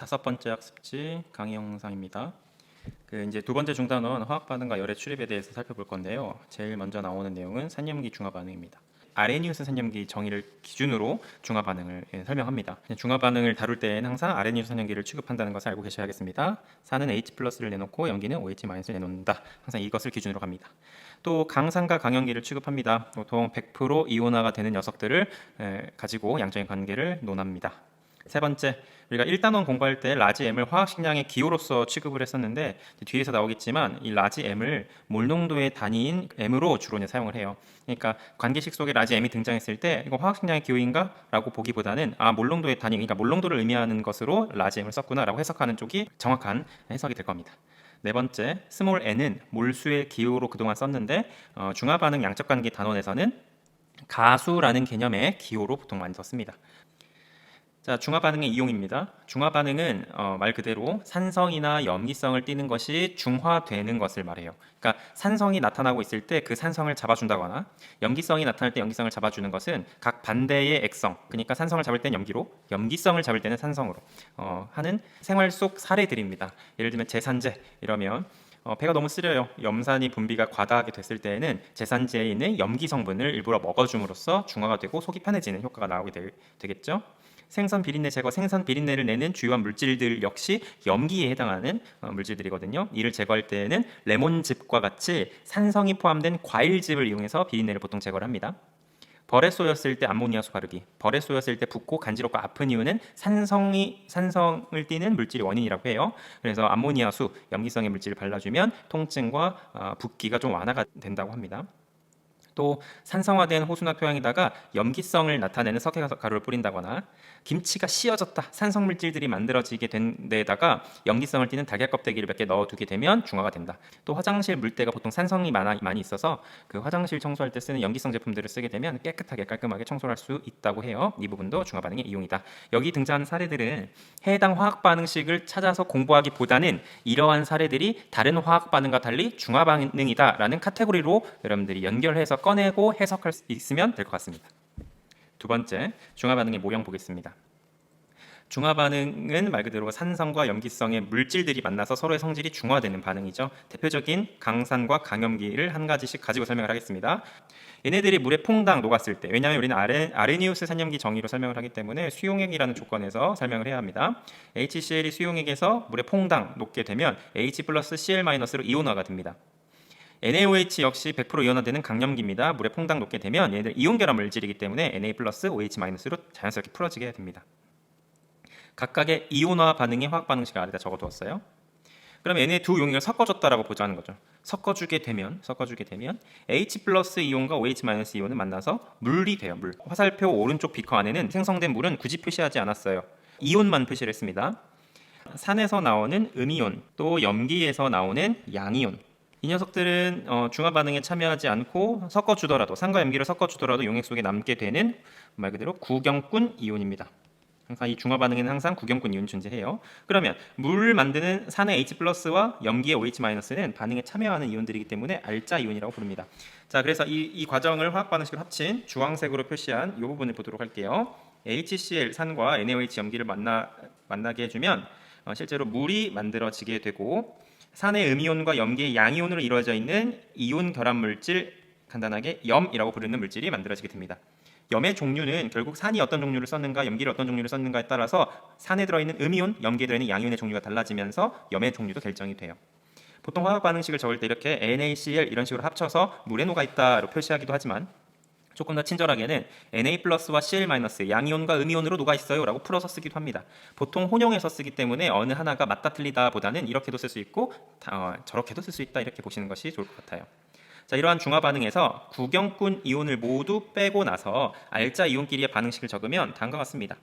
5번째 학습지 강의 영상입니다. 이제 두 번째 중단원 화학 반응과 열의 출입에 대해서 살펴볼 건데요. 제일 먼저 나오는 내용은 산염기 중화 반응입니다. 아레니우스 산염기 정의를 기준으로 중화 반응을 설명합니다. 중화 반응을 다룰 때에는 항상 아레니우스 산염기를 취급한다는 것을 알고 계셔야겠습니다. 산은 H+를 내놓고 염기는 OH-를 내놓는다. 항상 이것을 기준으로 갑니다. 또 강산과 강염기를 취급합니다. 보통 100% 이온화가 되는 녀석들을 가지고 양적인 관계를 논합니다. 세 번째, 우리가 1단원 공부할 때 라지 M을 화학식량의 기호로서 취급을 했었는데 뒤에서 나오겠지만 이 라지 M을 몰농도의 단위인 M으로 주로 사용을 해요. 그러니까 관계식 속에 라지 M이 등장했을 때 이거 화학식량의 기호인가? 라고 보기보다는 몰농도의 단위, 그러니까 몰농도를 의미하는 것으로 라지 M을 썼구나 라고 해석하는 쪽이 정확한 해석이 될 겁니다. 네 번째, 스몰 n은 몰수의 기호로 그동안 썼는데 중화반응 양적관계 단원에서는 가수라는 개념의 기호로 보통 많이 썼습니다. 자, 중화반응의 이용입니다. 중화반응은 말 그대로 산성이나 염기성을 띠는 것이 중화되는 것을 말해요. 그러니까 산성이 나타나고 있을 때 그 산성을 잡아준다거나 염기성이 나타날 때 염기성을 잡아주는 것은 각 반대의 액성, 그러니까 산성을 잡을 때는 염기로, 염기성을 잡을 때는 산성으로 하는 생활 속 사례들입니다. 예를 들면 제산제 이러면 배가 너무 쓰려요. 염산이 분비가 과다하게 됐을 때에는 제산제에 있는 염기 성분을 일부러 먹어줌으로써 중화가 되고 속이 편해지는 효과가 나오게 되겠죠. 생선 비린내 제거, 생선 비린내를 내는 주요한 물질들 역시 염기에 해당하는 물질들이거든요. 이를 제거할 때에는 레몬즙과 같이 산성이 포함된 과일즙을 이용해서 비린내를 보통 제거를 합니다. 벌에 쏘였을 때 암모니아수 바르기, 벌에 쏘였을 때 붓고 간지럽고 아픈 이유는 산성을 띠는 물질이 원인이라고 해요. 그래서 암모니아수, 염기성의 물질을 발라주면 통증과 붓기가 좀 완화가 된다고 합니다. 또 산성화된 호수나 토양에다가 염기성을 나타내는 석회가루를 뿌린다거나 김치가 씌어졌다, 산성 물질들이 만들어지게 된 데에다가 염기성을 띠는 달걀 껍데기를 몇 개 넣어두게 되면 중화가 된다. 또 화장실 물때가 보통 산성이 많이 있어서 그 화장실 청소할 때 쓰는 염기성 제품들을 쓰게 되면 깨끗하게 깔끔하게 청소를 할 수 있다고 해요. 이 부분도 중화 반응의 이용이다. 여기 등장하는 사례들은 해당 화학 반응식을 찾아서 공부하기보다는 이러한 사례들이 다른 화학 반응과 달리 중화 반응이다라는 카테고리로 여러분들이 연결해서 꺼내고 해석할 수 있으면 될 것 같습니다. 두 번째, 중화 반응의 모형 보겠습니다. 중화 반응은 말 그대로 산성과 염기성의 물질들이 만나서 서로의 성질이 중화되는 반응이죠. 대표적인 강산과 강염기를 한 가지씩 가지고 설명을 하겠습니다. 얘네들이 물에 퐁당 녹았을 때, 왜냐하면 우리는 아레니우스 산염기 정의로 설명을 하기 때문에 수용액이라는 조건에서 설명을 해야 합니다. HCl이 수용액에서 물에 퐁당 녹게 되면 H 플러스 Cl-로 이온화가 됩니다. NaOH 역시 100% 이온화되는 강염기입니다. 물에 퐁당 녹게 되면 얘네들 이온 결합 물질이기 때문에 Na 플러스 OH-로 자연스럽게 풀어지게 됩니다. 각각의 이온화 반응의 화학 반응식을 아래다 적어두었어요. 그럼 얘네 두 용액을 섞어줬다라고 보자는 거죠. 섞어주게 되면 H 플러스 이온과 OH- 이온은 만나서 물이 돼요. 물. 화살표 오른쪽 비커 안에는 생성된 물은 굳이 표시하지 않았어요. 이온만 표시를 했습니다. 산에서 나오는 음이온, 또 염기에서 나오는 양이온. 이 녀석들은 중화 반응에 참여하지 않고 섞어주더라도, 산과 염기를 섞어주더라도 용액 속에 남게 되는 말 그대로 구경꾼 이온입니다. 항상 이 중화 반응에는 항상 구경꾼 이온이 존재해요. 그러면 물을 만드는 산의 H+와 염기의 OH-는 반응에 참여하는 이온들이기 때문에 알짜 이온이라고 부릅니다. 자, 그래서 이 과정을 화학 반응식을 합친 주황색으로 표시한 이 부분을 보도록 할게요. HCl 산과 NaOH 염기를 만나게 해주면 실제로 물이 만들어지게 되고, 산의 음이온과 염기의 양이온으로 이루어져 있는 이온 결합 물질, 간단하게 염이라고 부르는 물질이 만들어지게 됩니다. 염의 종류는 결국 산이 어떤 종류를 썼는가, 염기를 어떤 종류를 썼는가에 따라서 산에 들어있는 음이온, 염기에 들어있는 양이온의 종류가 달라지면서 염의 종류도 결정이 돼요. 보통 화학 반응식을 적을 때 이렇게 NaCl 이런 식으로 합쳐서 물에 녹아 있다로 표시하기도 하지만 조금 더 친절하게는 Na 플러스와 Cl 마이너스 양이온과 음이온으로 녹아 있어요 라고 풀어서 쓰기도 합니다. 보통 혼용해서 쓰기 때문에 어느 하나가 맞다 틀리다 보다는 이렇게도 쓸 수 있고 저렇게도 쓸 수 있다 이렇게 보시는 것이 좋을 것 같아요. 자, 이러한 중화 반응에서 구경꾼 이온을 모두 빼고 나서 알짜 이온끼리의 반응식을 적으면 다음과 같습니다.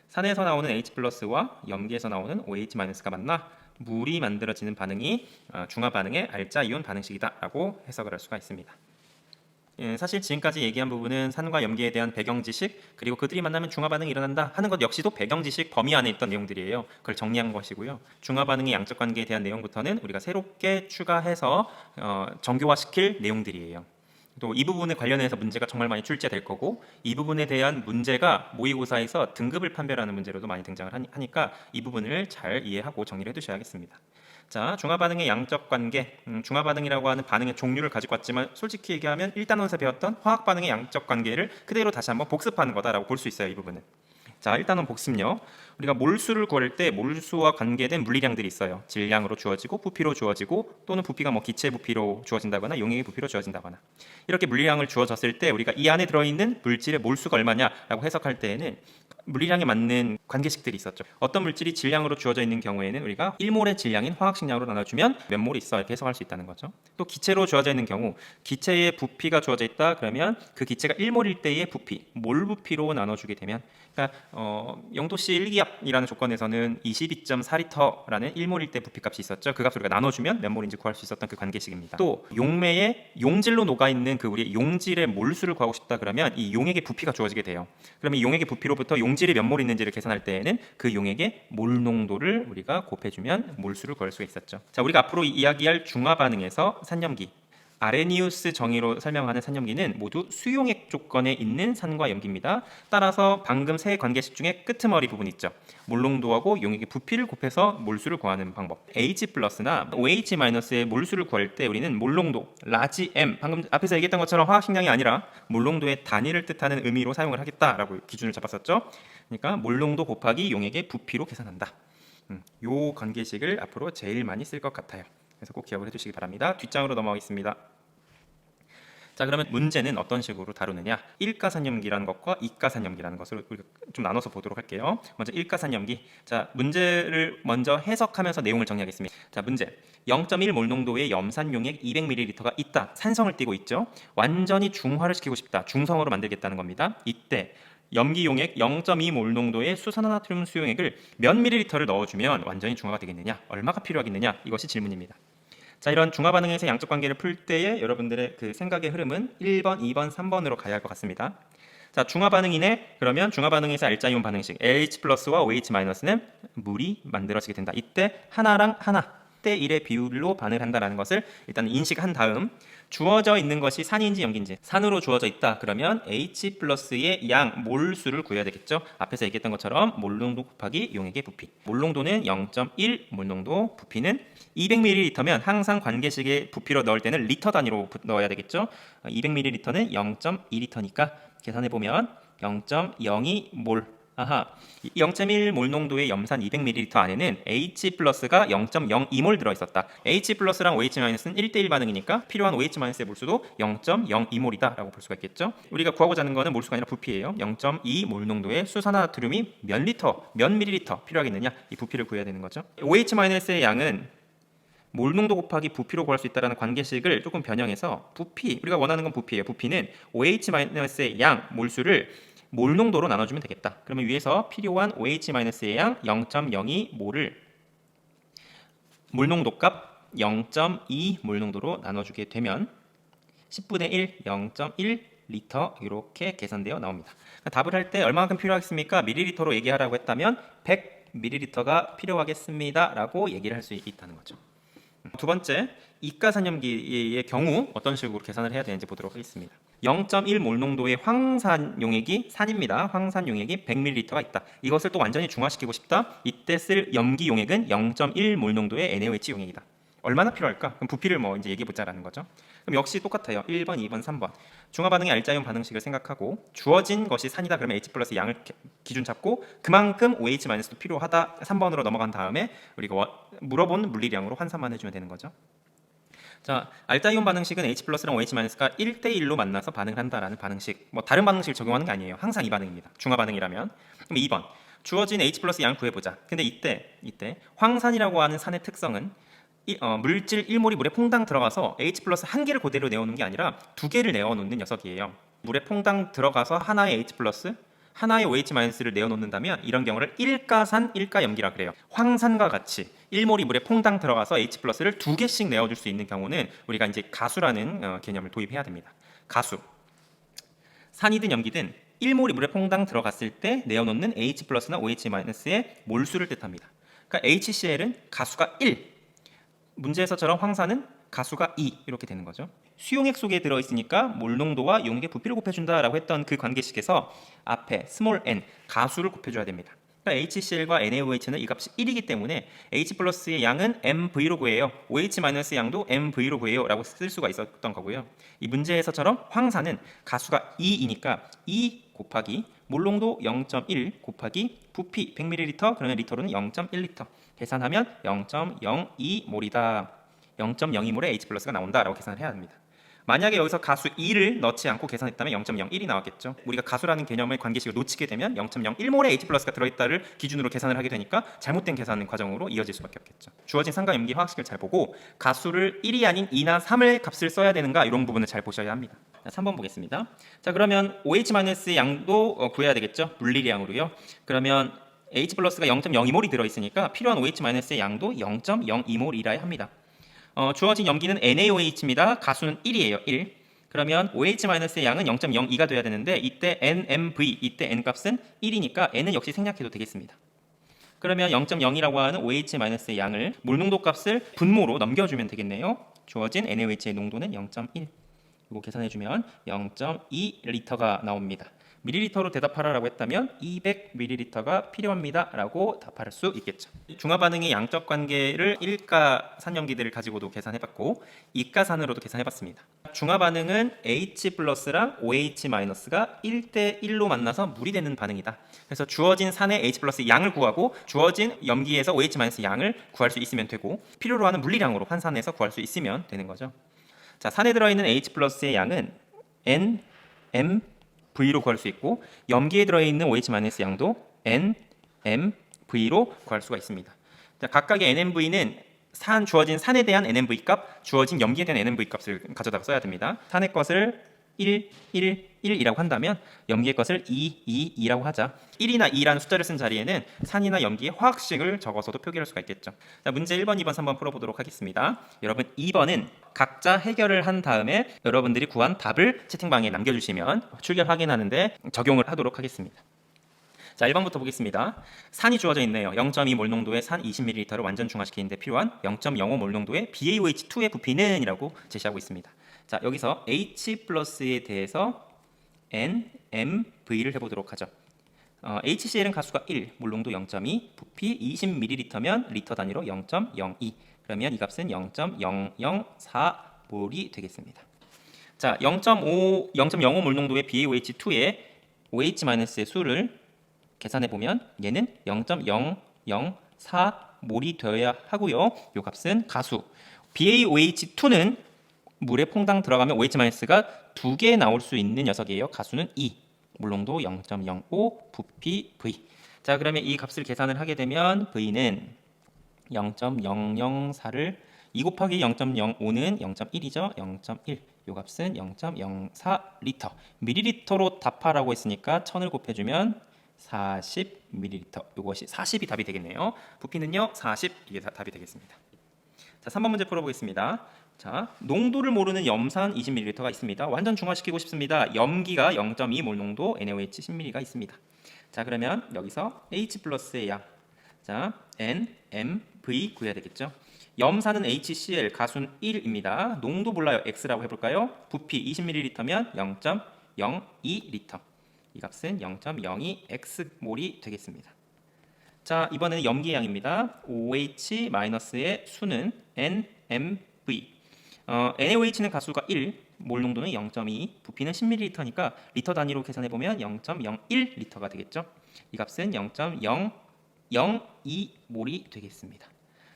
산에서 나오는 H+와 염기에서 나오는 OH-가 만나 물이 만들어지는 반응이 중화 반응의 알짜 이온 반응식이다 라고 해석을 할 수가 있습니다. 사실 지금까지 얘기한 부분은 산과 염기에 대한 배경 지식, 그리고 그들이 만나면 중화 반응이 일어난다 하는 것 역시도 배경 지식 범위 안에 있던 내용들이에요. 그걸 정리한 것이고요. 중화 반응의 양적 관계에 대한 내용부터는 우리가 새롭게 추가해서 정교화시킬 내용들이에요. 또 이 부분에 관련해서 문제가 정말 많이 출제될 거고, 이 부분에 대한 문제가 모의고사에서 등급을 판별하는 문제로도 많이 등장을 하니까 이 부분을 잘 이해하고 정리를 해두셔야겠습니다. 자, 중화반응의 양적 관계. 중화반응이라고 하는 반응의 종류를 가지고 왔지만 솔직히 얘기하면 1단원에서 배웠던 화학반응의 양적 관계를 그대로 다시 한번 복습하는 거다라고 볼 수 있어요. 이 부분은. 자, 일단은 복습요. 우리가 몰수를 구할 때 몰수와 관계된 물리량들이 있어요. 질량으로 주어지고 부피로 주어지고, 또는 부피가 뭐 기체 부피로 주어진다거나 용액의 부피로 주어진다거나, 이렇게 물리량을 주어졌을 때 우리가 이 안에 들어있는 물질의 몰수가 얼마냐라고 해석할 때에는 물리량에 맞는 관계식들이 있었죠. 어떤 물질이 질량으로 주어져 있는 경우에는 우리가 1몰의 질량인 화학식량으로 나눠주면 몇 몰이 있어 이렇게 해석할 수 있다는 거죠. 또 기체로 주어져 있는 경우, 기체의 부피가 주어져 있다 그러면 그 기체가 1몰일 때의 부피, 몰 부피로 나눠주게 되면, 그러니까 영도씨 1기압이라는 조건에서는 22.4리터라는 1몰일 때 부피값이 있었죠. 그 값을 우리가 나눠주면 몇 몰인지 구할 수 있었던 그 관계식입니다. 또 용매에 용질로 녹아있는 그 우리 용질의 몰수를 구하고 싶다 그러면 이 용액의 부피가 주어지게 돼요. 그러면 이 용액의 부피로부터 용질이 몇 몰 있는지를 계산할 때에는 그 용액의 몰 농도를 우리가 곱해주면 몰수를 구할 수가 있었죠. 자, 우리가 앞으로 이야기할 중화 반응에서 산염기, 아레니우스 정의로 설명하는 산염기는 모두 수용액 조건에 있는 산과 염기입니다. 따라서 방금 세 관계식 중에 끄트머리 부분 있죠. 몰농도하고 용액의 부피를 곱해서 몰수를 구하는 방법. H+나 OH-의 몰수를 구할 때 우리는 몰농도, 라지 M, 방금 앞에서 얘기했던 것처럼 화학식량이 아니라 몰농도의 단위를 뜻하는 의미로 사용을 하겠다라고 기준을 잡았었죠. 그러니까 몰농도 곱하기 용액의 부피로 계산한다. 요 관계식을 앞으로 제일 많이 쓸 것 같아요. 그래서 꼭 기억을 해주시기 바랍니다. 뒷장으로 넘어가겠습니다. 자, 그러면 문제는 어떤 식으로 다루느냐? 일가산염기라는 것과 이가산염기라는 것을 우리가 좀 나눠서 보도록 할게요. 먼저 일가산염기. 자, 문제를 먼저 해석하면서 내용을 정리하겠습니다. 자, 문제. 0.1몰 농도의 염산용액 200ml가 있다. 산성을 띠고 있죠. 완전히 중화를 시키고 싶다. 중성으로 만들겠다는 겁니다. 이때 염기용액 0.2몰 농도의 수산화나트륨 수용액을 몇 ml를 넣어주면 완전히 중화가 되겠느냐? 얼마가 필요하겠느냐? 이것이 질문입니다. 자, 이런 중화 반응에서 양적 관계를 풀 때의 여러분들의 그 생각의 흐름은 1번, 2번, 3번으로 가야 할 것 같습니다. 자, 중화 반응이네. 그러면 중화 반응에서 R자이온 반응식 LH+와 OH-는 물이 만들어지게 된다. 이때 하나랑 하나 대 1의 비율로 반응을 한다는 것을 일단 인식한 다음, 주어져 있는 것이 산인지 염기인지, 산으로 주어져 있다 그러면 H+의 양 몰수를 구해야 되겠죠. 앞에서 얘기했던 것처럼 몰농도 곱하기 용액의 부피, 몰농도는 0.1 몰농도, 부피는 200ml면 항상 관계식의 부피로 넣을 때는 리터 단위로 넣어야 되겠죠. 200ml는 0.2리터니까 계산해보면 0.02몰. 아하, 0.1몰 농도의 염산 200ml 안에는 H+가 0.02몰 들어있었다. H+랑 OH-는 1대1 반응이니까 필요한 OH-의 몰수도 0.02몰이다 라고 볼 수가 있겠죠. 우리가 구하고자 하는 거는 몰수가 아니라 부피예요. 0.2몰 농도의 수산화나트륨이 몇 리터, 몇 밀리리터 필요하겠느냐, 이 부피를 구해야 되는 거죠. OH-의 양은 몰 농도 곱하기 부피로 구할 수 있다는 관계식을 조금 변형해서 부피, 우리가 원하는 건 부피예요. 부피는 OH-의 양 몰수를 몰 농도로 나눠주면 되겠다. 그러면 위에서 필요한 OH-의 양 0.02몰을 몰 농도 값 0.2몰 농도로 나눠주게 되면 10분의 1, 0.1리터 이렇게 계산되어 나옵니다. 그러니까 답을 할 때 얼마만큼 필요하겠습니까? 밀리리터로 얘기하라고 했다면 100ml가 필요하겠습니다 라고 얘기를 할 수 있다는 거죠. 두 번째, 이가산염기의 경우 어떤 식으로 계산을 해야 되는지 보도록 하겠습니다. 0.1몰 농도의 황산용액이 산입니다. 황산용액이 100ml가 있다. 이것을 또 완전히 중화시키고 싶다. 이때 쓸 염기용액은 0.1몰 농도의 NaOH 용액이다. 얼마나 필요할까? 그럼 부피를 뭐 이제 얘기해보자라는 거죠. 그럼 역시 똑같아요. 1번, 2번, 3번. 중화 반응의 R자이온 반응식을 생각하고 주어진 것이 산이다 그러면 H+ 양을 기준 잡고 그만큼 OH-도 필요하다 3번으로 넘어간 다음에 우리가 물어본 물리량으로 환산만 해주면 되는 거죠. 자, R자이온 반응식은 H+랑 OH-가 1대1로 만나서 반응을 한다라는 반응식. 뭐 다른 반응식을 적용하는 게 아니에요. 항상 이 반응입니다. 중화 반응이라면. 그럼 2번. 주어진 H+ 양 구해보자. 근데 이때 황산이라고 하는 산의 특성은 물질 1몰이 물에 퐁당 들어가서 H+ 한 개를 그대로 내어놓는 게 아니라 두 개를 내어놓는 녀석이에요. 물에 퐁당 들어가서 하나의 H+, 하나의 OH-를 내어놓는다면 이런 경우를 일가산, 일가염기라 그래요. 황산과 같이 1몰이 물에 퐁당 들어가서 H+를 두 개씩 내어줄 수 있는 경우는 우리가 이제 가수라는 개념을 도입해야 됩니다. 산이든 염기든 1몰이 물에 퐁당 들어갔을 때 내어놓는 H+나 OH-의 몰수를 뜻합니다. 그러니까 HCl은 가수가 1. 문제에서처럼 황산은 가수가 2 이렇게 되는 거죠. 수용액 속에 들어있으니까 몰농도와 용액의 부피를 곱해준다라고 했던 그 관계식에서 앞에 스몰 n 가수를 곱해줘야 됩니다. 그러니까 HCl과 NaOH는 이 값이 1이기 때문에 H 플러스의 양은 MV로 구해요. OH 마이너스의 양도 MV로 구해요 라고 쓸 수가 있었던 거고요. 이 문제에서처럼 황산은 가수가 2이니까 2 곱하기 몰농도 0.1 곱하기 부피 100ml 그러면 리터로는 0.1리터 계산하면 0.02몰이다. 0.02몰의 H 플러스가 나온다라고 계산을 해야 합니다. 만약에 여기서 가수 2를 넣지 않고 계산했다면 0.01이 나왔겠죠. 우리가 가수라는 개념의 관계식을 놓치게 되면 0.01몰의 H 플러스가 들어있다를 기준으로 계산을 하게 되니까 잘못된 계산 과정으로 이어질 수밖에 없겠죠. 주어진 산과 염기 화학식을 잘 보고 가수를 1이 아닌 2나 3을 값을 써야 되는가 이런 부분을 잘 보셔야 합니다. 자, 3번 보겠습니다. 자, 그러면 OH- 양도 구해야 되겠죠. 물리량으로요. 그러면 H 플러스가 0.02몰이 들어있으니까 필요한 OH- 양도 0.02몰이라야 합니다. 주어진 염기는 NaOH입니다. 가수는 1이에요. 1. 그러면 OH- 양은 0.02가 돼야 되는데 이때 NMV, 이때 N값은 1이니까 N은 역시 생략해도 되겠습니다. 그러면 0.0이라고 하는 OH- 양을 몰농도 값을 분모로 넘겨주면 되겠네요. 주어진 NaOH의 농도는 0.1. 이거 계산해주면 0.2리터가 나옵니다. 밀리리터로 대답하라고 했다면 200ml가 필요합니다 라고 답할 수 있겠죠. 중화반응의 양적 관계를 1가 산염기들을 가지고도 계산해봤고 2가 산으로도 계산해봤습니다. 중화반응은 H 플러스랑 OH 마이너스가 1대1로 만나서 물이 되는 반응이다. 그래서 주어진 산의 H 플러스 양을 구하고 주어진 염기에서 OH 마이너스 양을 구할 수 있으면 되고 필요로 하는 물리량으로 환산해서 구할 수 있으면 되는 거죠. 자, 산에 들어있는 H 플러스의 양은 N, M, V로 구할 수 있고 염기에 들어있는 OH- 양도 N, M, V로 구할 수가 있습니다. 자, 각각의 NMV는 주어진 산에 대한 NMV 값, 주어진 염기에 대한 NMV 값을 가져다가 써야 됩니다. 산의 것을 1, 1, 1이라고 한다면 염기의 것을 2, 2, 2라고 하자. 1이나 2라는 숫자를 쓴 자리에는 산이나 염기의 화학식을 적어서도 표기할 수가 있겠죠. 자, 문제 1번, 2번, 3번 풀어보도록 하겠습니다. 여러분 2번은 각자 해결을 한 다음에 여러분들이 구한 답을 채팅방에 남겨주시면 출결 확인하는데 적용을 하도록 하겠습니다. 자, 1번부터 보겠습니다. 산이 주어져 있네요. 0.2몰 농도의 산 20ml를 완전 중화시키는데 필요한 0.05몰 농도의 BaOH2의 부피는 이라고 제시하고 있습니다. 자, 여기서 H 플러스에 대해서 N, M, V를 해보도록 하죠. HCl은 가수가 1, 몰농도 0.2, 부피 20ml면 리터 단위로 0.02. 그러면 이 값은 0.004몰이 되겠습니다. 자, 0.05 몰농도의 BaOH2의 OH-의 수를 계산해 보면 얘는 0.004몰이 되어야 하고요. 이 값은 가수. BaOH2는 물에 퐁당 들어가면 OH-가 2개 나올 수 있는 녀석이에요. 가수는 2, 몰농도 0.05, 부피 V. 자, 그러면 이 값을 계산을 하게 되면 V는 0.004를 2 곱하기 0.05는 0.1이죠. 0.1. 이 값은 0.04리터. 밀리리터로 답하라고 했으니까 1000을 곱해주면 40ml. 이것이 40이 답이 되겠네요. 부피는요 40. 이게 답이 되겠습니다. 자, 3번 문제 풀어보겠습니다. 자, 농도를 모르는 염산 20ml가 있습니다. 완전 중화시키고 싶습니다. 염기가 0.2몰 농도, NaOH 10ml가 있습니다. 자, 그러면 여기서 H 플러스의 양, 자, N, M, V 구해야 되겠죠. 염산은 HCl, 가수는 1입니다. 농도 몰라요. X라고 해볼까요? 부피 20ml면 0.02리터. 이 값은 0.02X몰이 되겠습니다. 자, 이번에는 염기의 양입니다. OH-의 수는 NMV. NaOH는 가수가 1, 몰 농도는 0.2, 부피는 10ml니까 리터 단위로 계산해보면 0.01리터가 되겠죠. 이 값은 0.002몰이 되겠습니다.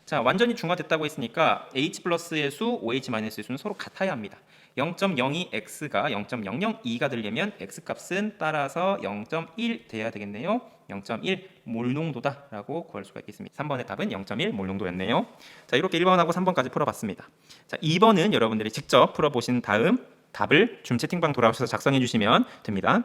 자, 완전히 중화됐다고 했으니까 H 플러스의 수, OH-의 수는 서로 같아야 합니다. 0.02x가 0.002가 되려면 x값은 따라서 0.1 돼야 되겠네요. 0.1 몰농도다 라고 구할 수가 있겠습니다. 3번의 답은 0.1 몰농도였네요. 자, 이렇게 1번하고 3번까지 풀어봤습니다. 자, 2번은 여러분들이 직접 풀어보신 다음 답을 줌 채팅방 돌아오셔서 작성해 주시면 됩니다.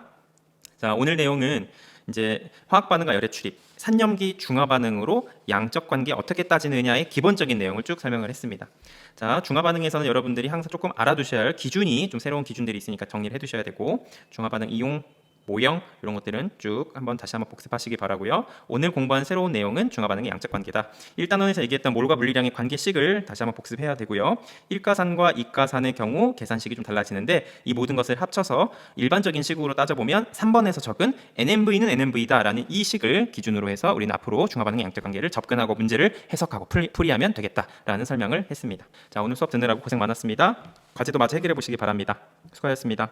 자, 오늘 내용은 이제 화학 반응과 열의 출입, 산염기 중화 반응으로 양적 관계 어떻게 따지느냐의 기본적인 내용을 쭉 설명을 했습니다. 자, 중화 반응에서는 여러분들이 항상 조금 알아두셔야 할 기준이 좀 새로운 기준들이 있으니까 정리를 해두셔야 되고, 중화 반응 이용 모형 이런 것들은 쭉 다시 한번 복습하시기 바라고요. 오늘 공부한 새로운 내용은 중화 반응의 양적 관계다. 1단원에서 얘기했던 몰과 물리량의 관계식을 다시 한번 복습해야 되고요. 1가산과 2가산의 경우 계산식이 좀 달라지는데 이 모든 것을 합쳐서 일반적인 식으로 따져보면 3번에서 적은 NMV는 NMV다 라는 이 식을 기준으로 해서 우리는 앞으로 중화 반응의 양적 관계를 접근하고 문제를 해석하고 풀이하면 되겠다라는 설명을 했습니다. 자, 오늘 수업 듣느라고 고생 많았습니다. 과제도 마저 해결해 보시기 바랍니다. 수고하셨습니다.